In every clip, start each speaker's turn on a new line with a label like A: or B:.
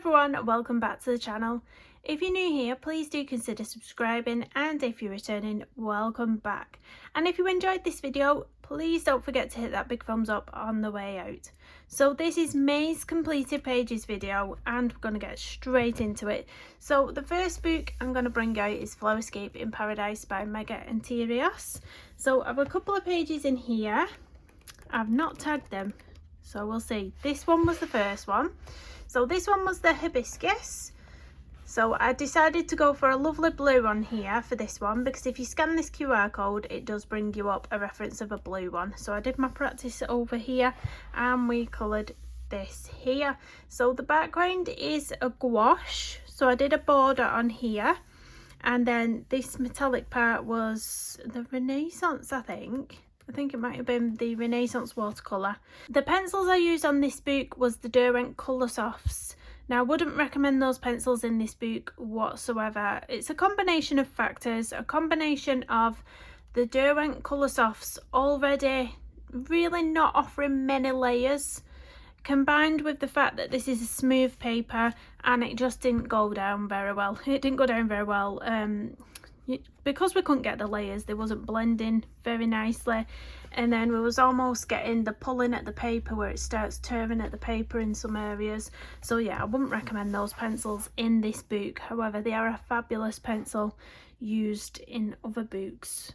A: everyone, welcome back to the channel. If you're new here, please do consider subscribing, and if you're returning, welcome back. And if you enjoyed this video, please don't forget to hit that big thumbs up on the way out. So this is May's completed pages video, and we're going to get straight into it. So the first book I'm going to bring out is Flowerscape in Paradise by Mega and Tyrios. So I've a couple of pages in here. I've not tagged them, so we'll see. This one was the first one. So this one was the hibiscus. So I decided to go for a lovely blue on here for this one, because if you scan this QR code, it does bring you up a reference of a blue one. So I did my practice over here and we coloured this here. So the background is a gouache. So I did a border on here. And then this metallic part was the Renaissance, I think it might have been the Renaissance watercolour. The pencils I used on this book was the Derwent Colour Softs. Now I wouldn't recommend those pencils in this book whatsoever. It's a combination of factors, a combination of the Derwent Colour Softs already really not offering many layers, combined with the fact that this is a smooth paper and it just didn't go down very well. It didn't go down very well. Because we couldn't get the layers, they wasn't blending very nicely, and then we was almost getting the pulling at the paper where it starts tearing at the paper in some areas. So yeah, I wouldn't recommend those pencils in this book. However, they are a fabulous pencil used in other books.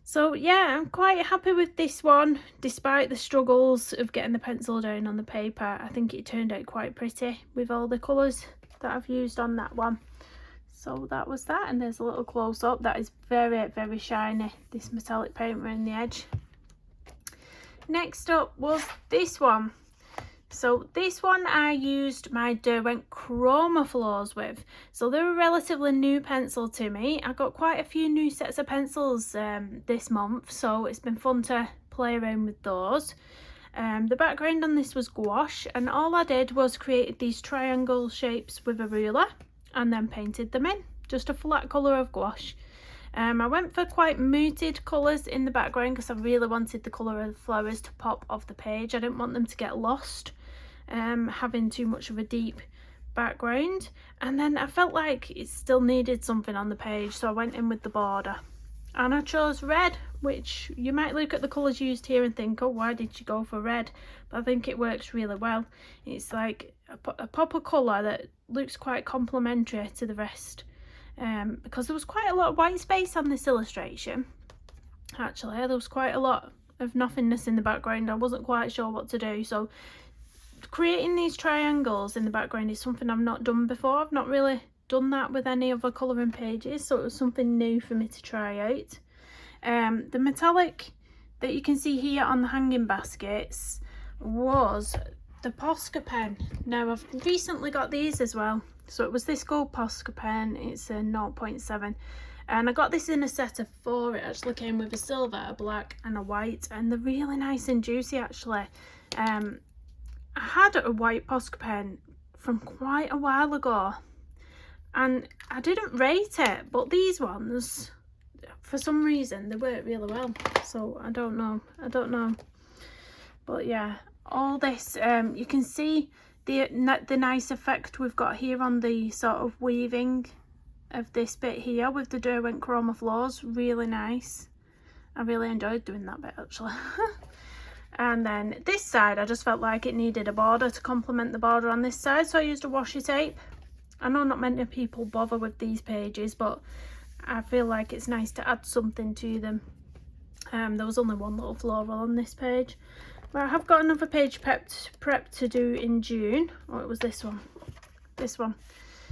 A: So yeah, I'm quite happy with this one, despite the struggles of getting the pencil down on the paper. I think it turned out quite pretty with all the colours that I've used on that one. So that was that, and there's a little close-up. That is very, very shiny, this metallic paint around the edge. Next up was this one. So this one I used my Derwent Chroma Floors with. So they're a relatively new pencil to me. I got quite a few new sets of pencils this month, so it's been fun to play around with those. The background on this was gouache, and all I did was create these triangle shapes with a ruler and then painted them in, just a flat colour of gouache. I went for quite muted colours in the background because I really wanted the colour of the flowers to pop off the page. I didn't want them to get lost having too much of a deep background, and then I felt like it still needed something on the page, so I went in with the border and I chose red, which you might look at the colours used here and think, oh, why did you go for red? But I think it works really well. It's like a pop of colour that looks quite complementary to the rest, because there was quite a lot of white space on this illustration. Actually, there was quite a lot of nothingness in the background. I wasn't quite sure what to do, so creating these triangles in the background is something I've not done before. I've not really done that with any other colouring pages, so it was something new for me to try out. The metallic that you can see here on the hanging baskets was the Posca pen. Now I've recently got these as well. So it was this gold Posca pen. It's a 0.7, and I got this in a set of 4. It actually came with a silver, a black and a white, and they're really nice and juicy actually. I had a white Posca pen from quite a while ago and I didn't rate it, but these ones, for some reason, they work really well. So I don't know, but yeah, all this, you can see the nice effect we've got here on the sort of weaving of this bit here with the Derwent Chroma Floors. Really nice. I really enjoyed doing that bit actually. And then this side, I just felt like it needed a border to complement the border on this side, so I used a washi tape. I know not many people bother with these pages, but I feel like it's nice to add something to them. There was only one little floral on this page, but I have got another page prepped to do in June. Oh, it was this one.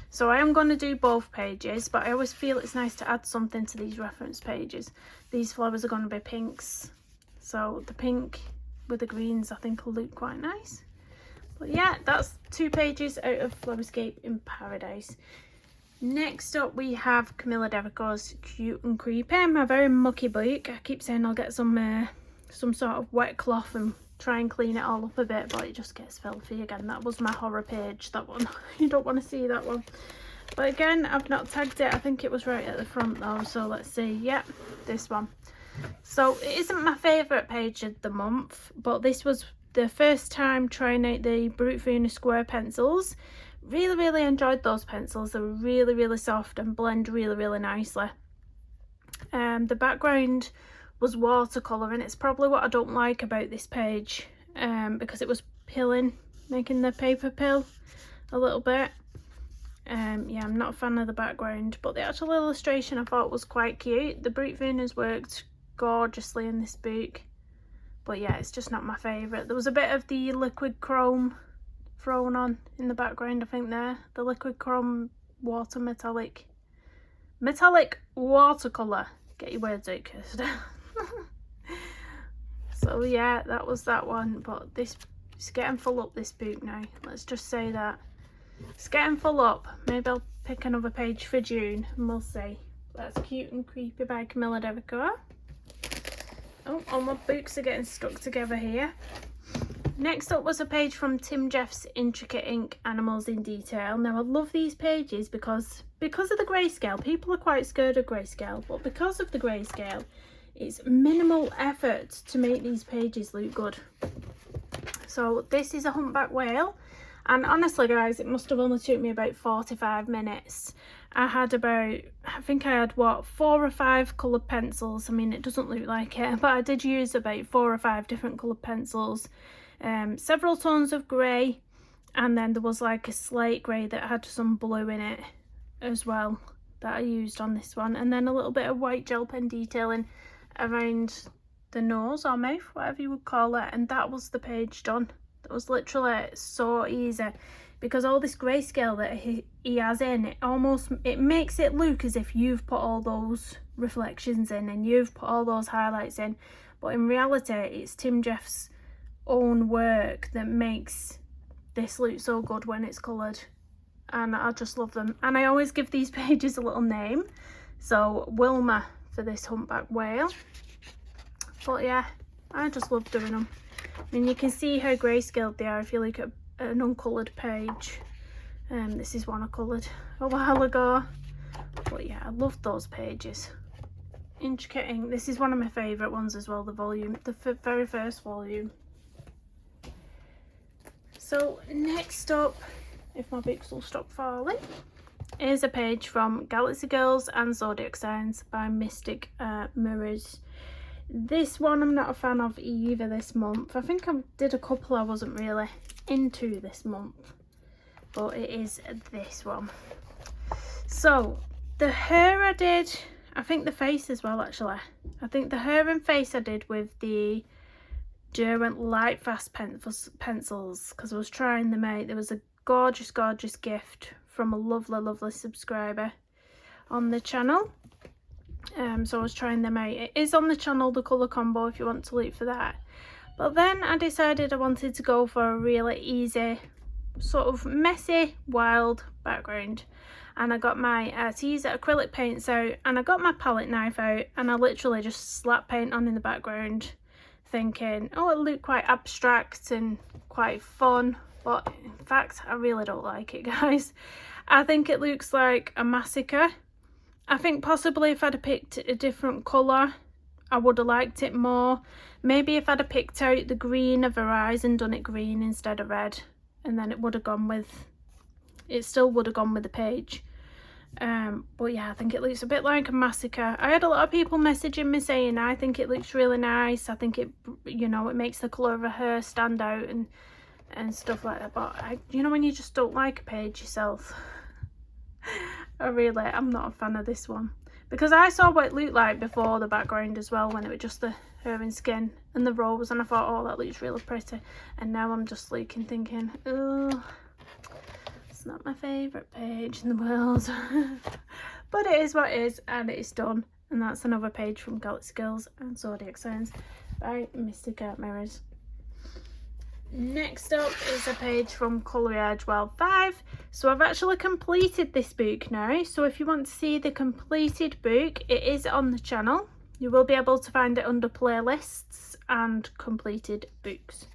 A: So I am going to do both pages, but I always feel it's nice to add something to these reference pages. These flowers are going to be pinks, so the pink with the greens I think will look quite nice. But yeah, that's 2 pages out of Flowerscape in Paradise. Next up we have Camilla Derico's Cute and Creepy, my very mucky book. I keep saying I'll get some sort of wet cloth and try and clean it all up a bit, but it just gets filthy again. That was my horror page, that one. You don't want to see that one. But again, I've not tagged it. I think it was right at the front though, so let's see. Yep, this one. So it isn't my favourite page of the month, but this was the first time trying out the Brut Funa Square pencils. really enjoyed those pencils. They were really soft and blend really nicely. The background was watercolour, and it's probably what I don't like about this page, because it was pilling, making the paper pill a little bit. Yeah, I'm not a fan of the background, but the actual illustration I thought was quite cute. The Brute Venus worked gorgeously in this book, but yeah, it's just not my favourite. There was a bit of the liquid chrome thrown on in the background, I think there. The liquid chrome water metallic watercolour. Get your words out, Kirsten. So yeah, that was that one, but this is getting full up, this book now. Let's just say that. It's getting full up. Maybe I'll pick another page for June and we'll see. That's Cute and Creepy by Camilla Devico. Oh, all my books are getting stuck together here. Next up was a page from Tim Jeff's Intricate Ink Animals in Detail. Now I love these pages because of the grayscale. People are quite scared of grayscale, but because of the grayscale, it's minimal effort to make these pages look good. So this is a humpback whale. And honestly guys, it must have only took me about 45 minutes. I think I had what, 4 or 5 coloured pencils. I mean, it doesn't look like it, but I did use about 4 or 5 different coloured pencils. Several tones of grey, and then there was like a slate grey that had some blue in it as well that I used on this one. And then a little bit of white gel pen detailing around the nose or mouth, whatever you would call it. And that was the page done. It was literally so easy, because all this grayscale that he has in, it makes it look as if you've put all those reflections in and you've put all those highlights in, but in reality it's Tim Jeff's own work that makes this look so good when it's coloured, and I just love them. And I always give these pages a little name, so Wilma for this humpback whale. But yeah, I just love doing them. I mean, you can see how grayscaled they are if you look at an uncoloured page. This is one I coloured a while ago. But yeah, I love those pages. Intricate Ink. This is one of my favourite ones as well, the very first volume. So next up, if my books will stop falling, is a page from Galaxy Girls and Zodiac Signs by Mystic Mirrors. This one I'm not a fan of either this month. I think I did a couple I wasn't really into this month, but it is this one. So the hair I did, I think the face as well actually. I think the hair and face I did with the Derwent Light Fast pencils, because I was trying them out. There was a gorgeous gift from a lovely subscriber on the channel. So I was trying them out. It is on the channel, the colour combo, if you want to look for that. But then I decided I wanted to go for a really easy, sort of messy, wild background. And I got my Arteza acrylic paints out, and I got my palette knife out, and I literally just slapped paint on in the background, thinking, oh, it'll look quite abstract and quite fun. But in fact, I really don't like it, guys. I think it looks like a massacre. I think possibly if I'd have picked a different colour, I would have liked it more. Maybe if I'd have picked out the green of her eyes and done it green instead of red, and then it would have gone with, it still would have gone with the page. But yeah, I think it looks a bit like a massacre. I had a lot of people messaging me saying I think it looks really nice. I think it, you know, it makes the colour of her hair stand out and stuff like that. But you know, when you just don't like a page yourself, I'm not a fan of this one, because I saw what it looked like before the background as well, when it was just the hair and skin and the rose, and I thought, oh, that looks really pretty. And now I'm just looking, thinking, oh, it's not my favourite page in the world. But it is what it is, and it is done. And that's another page from Galaxy Girls and Zodiac Signs by Mystic Mirrors. Next up is a page from Colorworld Wild 5. So I've actually completed this book now. So if you want to see the completed book, it is on the channel. You will be able to find it under playlists and completed books.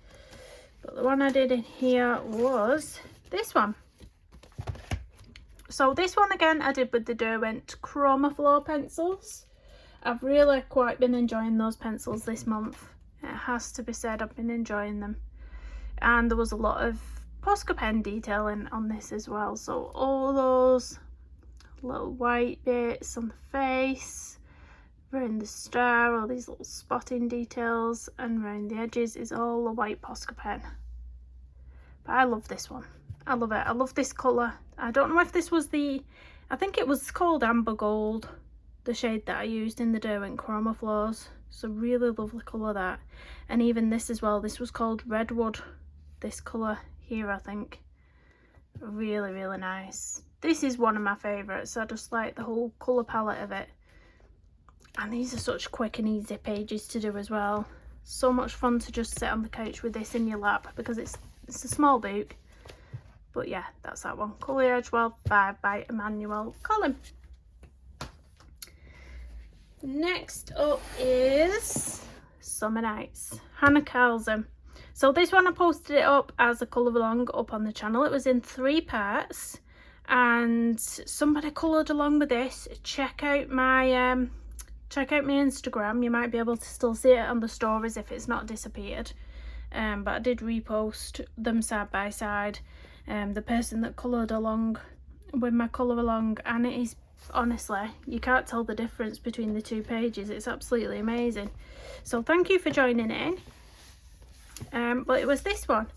A: But the one I did in here was this one. So this one again I did with the Derwent Chromaflow pencils. I've really quite been enjoying those pencils this month. It has to be said, I've been enjoying them. And there was a lot of Posca pen detailing on this as well. So all those little white bits on the face, around the star, all these little spotting details, and around the edges is all the white Posca pen. But I love this one. I love it. I love this colour. I don't know if this was I think it was called Amber Gold, the shade that I used in the Derwent Chroma Floors. It's a really lovely colour, that. And even this as well, this was called Redwood, this colour here, I think. Really, really nice. This is one of my favourites. I just like the whole colour palette of it. And these are such quick and easy pages to do as well. So much fun to just sit on the couch with this in your lap, because it's a small book. But yeah, that's that one. Coloured Edgewell 5 by Emmanuel Collin. Next up is Summer Nights, Hannah Carlson. So this one I posted it up as a colour along up on the channel. It was in 3 parts, and somebody coloured along with this. Check out my Instagram. You might be able to still see it on the stories if it's not disappeared. But I did repost them side by side. The person that coloured along with my colour along, and it is, honestly, you can't tell the difference between the 2 pages. It's absolutely amazing. So thank you for joining in. But it was this one.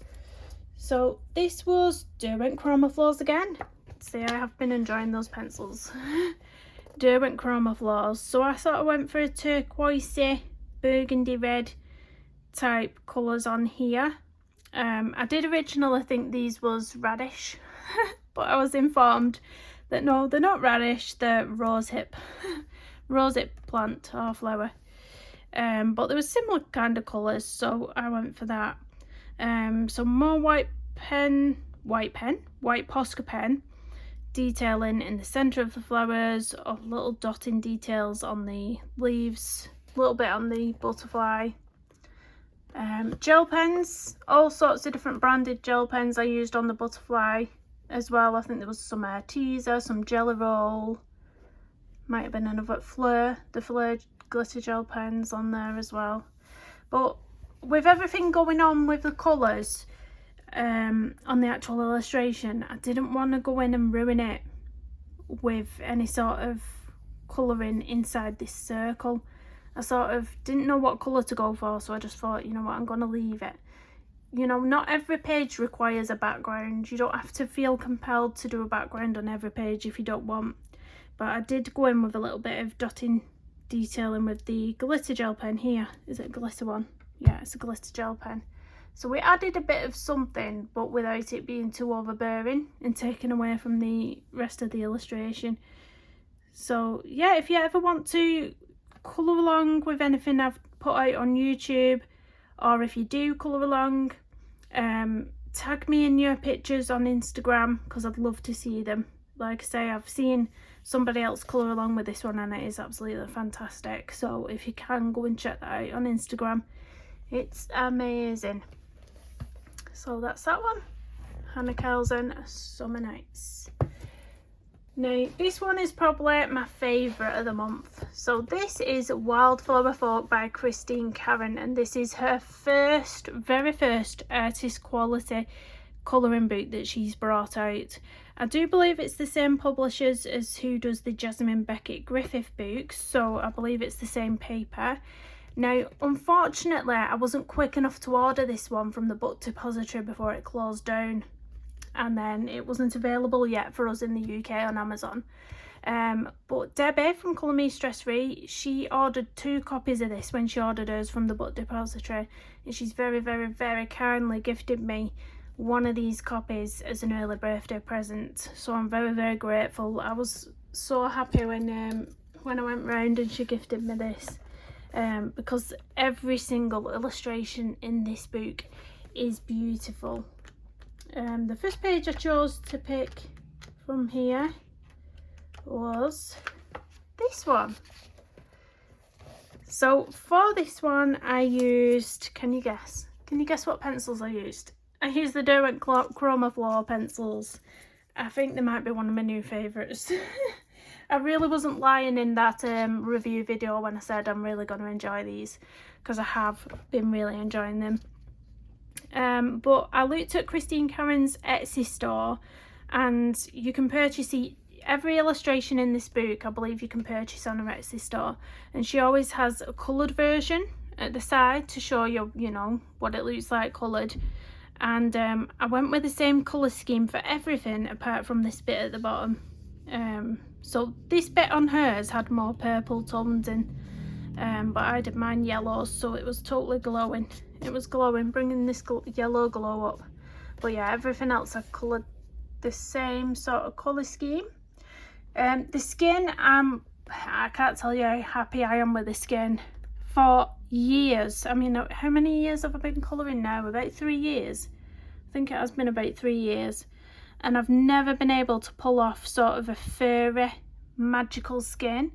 A: So this was Derwent Chroma Floors again. See, I have been enjoying those pencils. Derwent Chroma Floors. So I sort of went for a turquoisey, burgundy red type colours on here. I did originally think these was radish, but I was informed that no, they're not radish, they're rosehip plant or flower. But there was similar kind of colours, so I went for that. So more white Posca pen detailing in the centre of the flowers, or little dotting details on the leaves, a little bit on the butterfly. Gel pens, all sorts of different branded gel pens I used on the butterfly as well. I think there was some teaser, some Jelly Roll, might have been another Fleur, the Fleur glitter gel pens on there as well. But with everything going on with the colours on the actual illustration, I didn't want to go in and ruin it with any sort of colouring inside this circle. I sort of didn't know what colour to go for, so I just thought, you know what, I'm going to leave it. You know, not every page requires a background. You don't have to feel compelled to do a background on every page if you don't want. But I did go in with a little bit of dotting detailing with the glitter gel pen here. Is it a glitter one? Yeah, it's a glitter gel pen. So we added a bit of something, but without it being too overbearing and taken away from the rest of the illustration. So yeah, if you ever want to colour along with anything I've put out on YouTube, or if you do colour along, tag me in your pictures on Instagram, because I'd love to see them. Like I say, I've seen somebody else colour along with this one and it is absolutely fantastic. So if you can, go and check that out on Instagram. It's amazing. So that's that one. Hannah Carlson, Summer Nights. Now, this one is probably my favourite of the month. So this is Wildflower Folk by Christine Karron, and this is her very first artist quality colouring book that she's brought out. I do believe it's the same publishers as who does the Jasmine Beckett Griffith books, so I believe it's the same paper. Now, unfortunately, I wasn't quick enough to order this one from the book depository before it closed down, and then it wasn't available yet for us in the UK on Amazon. But Debbie from Colour Me Stress Free, she ordered 2 copies of this when she ordered hers from the book depository, and she's very, very, very kindly gifted me one of these copies as an early birthday present. So I'm very, very grateful. I was so happy when I went round and she gifted me this, because every single illustration in this book is beautiful. The first page I chose to pick from here was this one. So for this one I used, can you guess what pencils I used? I used the Derwent Chroma Floor pencils. I think they might be one of my new favourites. I really wasn't lying in that review video when I said I'm really going to enjoy these, because I have been really enjoying them. but I looked at Christine Karron's Etsy store, and you can purchase every illustration in this book, I believe you can purchase on her Etsy store, and she always has a coloured version at the side to show you, you know, what it looks like coloured. And I went with the same colour scheme for everything apart from this bit at the bottom. So this bit on hers had more purple tones in, but I did mine yellows, so it was totally glowing. It was glowing, bringing this yellow glow up. But yeah, everything else I've coloured the same sort of colour scheme. The skin, I can't tell you how happy I am with the skin. For years, I mean, how many years have I been colouring now? About 3 years. I think it has been about 3 years. And I've never been able to pull off sort of a furry, magical skin.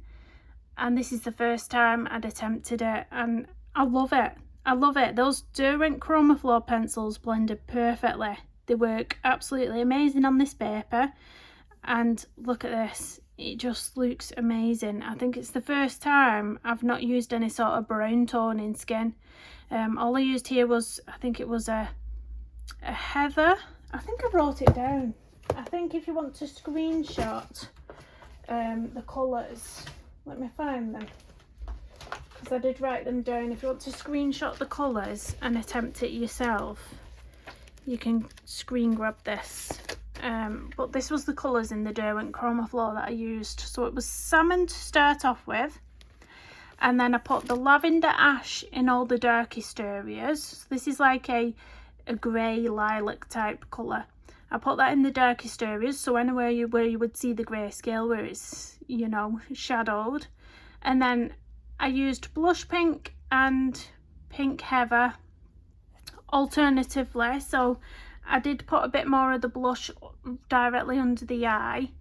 A: And this is the first time I'd attempted it, and I love it. I love it. Those Derwent Chromaflow pencils blended perfectly. They work absolutely amazing on this paper. And look at this, it just looks amazing. I think it's the first time I've not used any sort of brown tone in skin. All I used here was, I think it was a heather. I think I wrote it down. I think if you want to screenshot the colours, let me find them, because I did write them down. If you want to screenshot the colours and attempt it yourself, you can screen grab this. But this was the colours in the Derwent Chromaflow that I used. So it was salmon to start off with, and then I put the lavender ash in all the darkest areas. So this is like a grey lilac type colour. I put that in the darkest areas, so anywhere where you would see the grayscale, where it's, you know, shadowed. And then I used blush pink and pink heather alternatively, so I did put a bit more of the blush directly under the eye,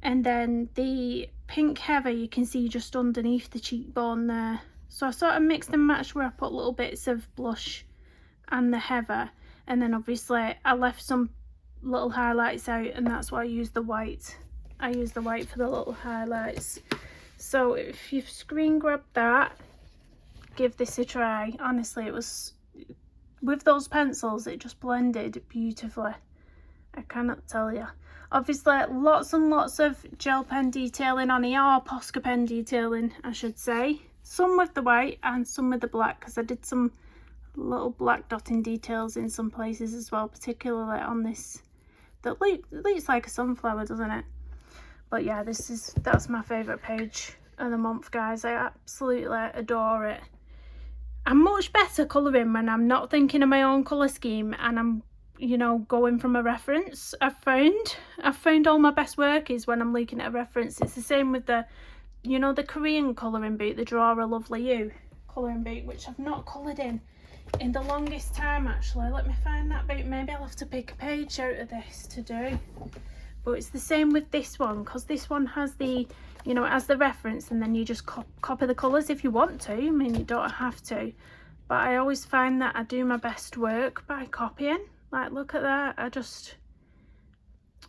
A: and then the pink heather you can see just underneath the cheekbone there. So I sort of mixed and matched where I put little bits of blush and the heather, and then obviously I left some little highlights out, and that's why I used the white. I used the white for the little highlights. So if you've screen grabbed that, give this a try. Honestly, it was, with those pencils, it just blended beautifully. I cannot tell you. Obviously, lots and lots of gel pen detailing on here, or Posca pen detailing, I should say. Some with the white and some with the black, because I did some little black dotting details in some places as well, particularly on this. That looks like a sunflower, doesn't it? But yeah, that's my favourite page of the month, guys. I absolutely adore it. I'm much better colouring when I'm not thinking of my own colour scheme and I'm, you know, going from a reference. I've found all my best work is when I'm looking at a reference. It's the same with the, you know, the Korean colouring book, the Draw a Lovely You colouring book, which I've not coloured in the longest time, actually. Let me find that book. Maybe I'll have to pick a page out of this to do. But it's the same with this one, because this one has the, you know, it has the reference, and then you just copy the colours if you want to. I mean, you don't have to. But I always find that I do my best work by copying. Like, look at that.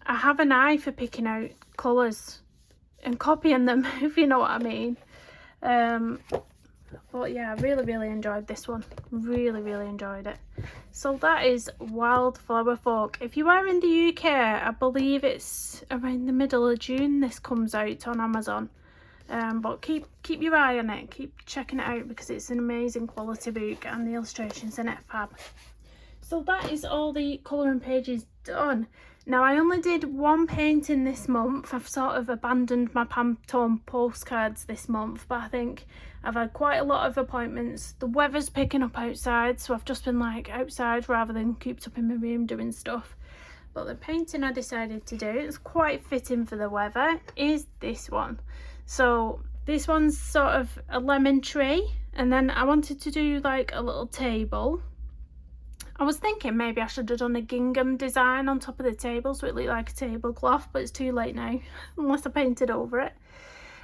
A: I have an eye for picking out colours and copying them, if you know what I mean. But yeah, I really enjoyed this one. Really enjoyed it. So that is Wildflower Folk. If you are in the UK, I believe it's around the middle of June this comes out on Amazon. But keep your eye on it. Keep checking it out, because it's an amazing quality book and the illustrations in it fab. So that is all the colouring pages done. Now, I only did one painting this month. I've sort of abandoned my Pantone postcards this month, but I think I've had quite a lot of appointments. The weather's picking up outside, so I've just been like outside rather than cooped up in my room doing stuff. But the painting I decided to do, it's quite fitting for the weather, is this one. So this one's sort of a lemon tree, and then I wanted to do like a little table. I was thinking maybe I should have done a gingham design on top of the table so it looked like a tablecloth, but it's too late now unless I painted over it.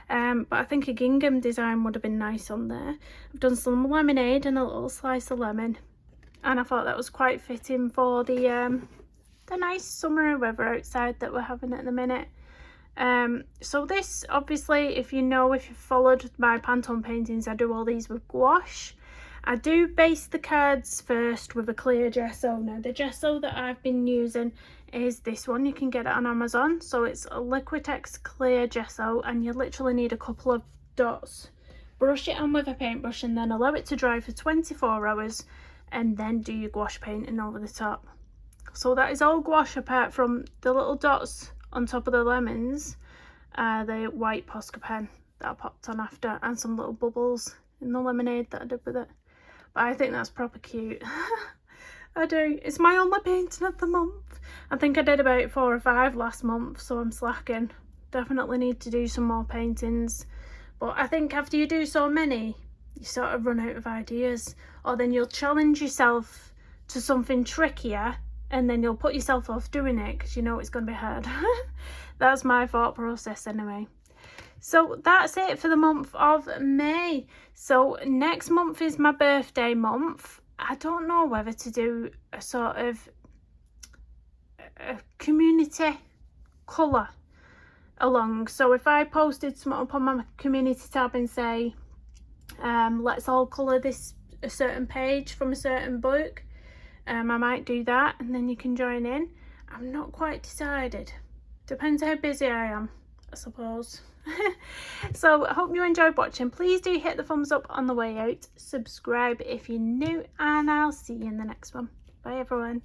A: But I think a gingham design would have been nice on there. I've done some lemonade and a little slice of lemon, and I thought that was quite fitting for the nice summer weather outside that we're having at the minute. So this, obviously, if you've followed my Pantone paintings, I do all these with gouache. I do base the cards first with a clear gesso. Now the gesso that I've been using is this one. You can get it on Amazon. So it's a Liquitex clear gesso, and you literally need a couple of dots. Brush it on with a paintbrush and then allow it to dry for 24 hours, and then do your gouache painting over the top. So that is all gouache apart from the little dots on top of the lemons, the white Posca pen that I popped on after, and some little bubbles in the lemonade that I did with it. But I think that's proper cute. I do. It's my only painting of the month. I think I did about 4 or 5 last month, so I'm slacking. Definitely need to do some more paintings. But I think after you do so many, you sort of run out of ideas, or then you'll challenge yourself to something trickier, and then you'll put yourself off doing it because you know it's going to be hard. That's my thought process anyway. So that's it for the month of May. So next month is my birthday month. I don't know whether to do a sort of a community colour along. So if I posted something up on my community tab and say, let's all colour this a certain page from a certain book, I might do that, and then you can join in. I'm not quite decided. Depends how busy I am, I suppose. So I hope you enjoyed watching. Please do hit the thumbs up on the way out, subscribe if you're new, and I'll see you in the next one. Bye everyone.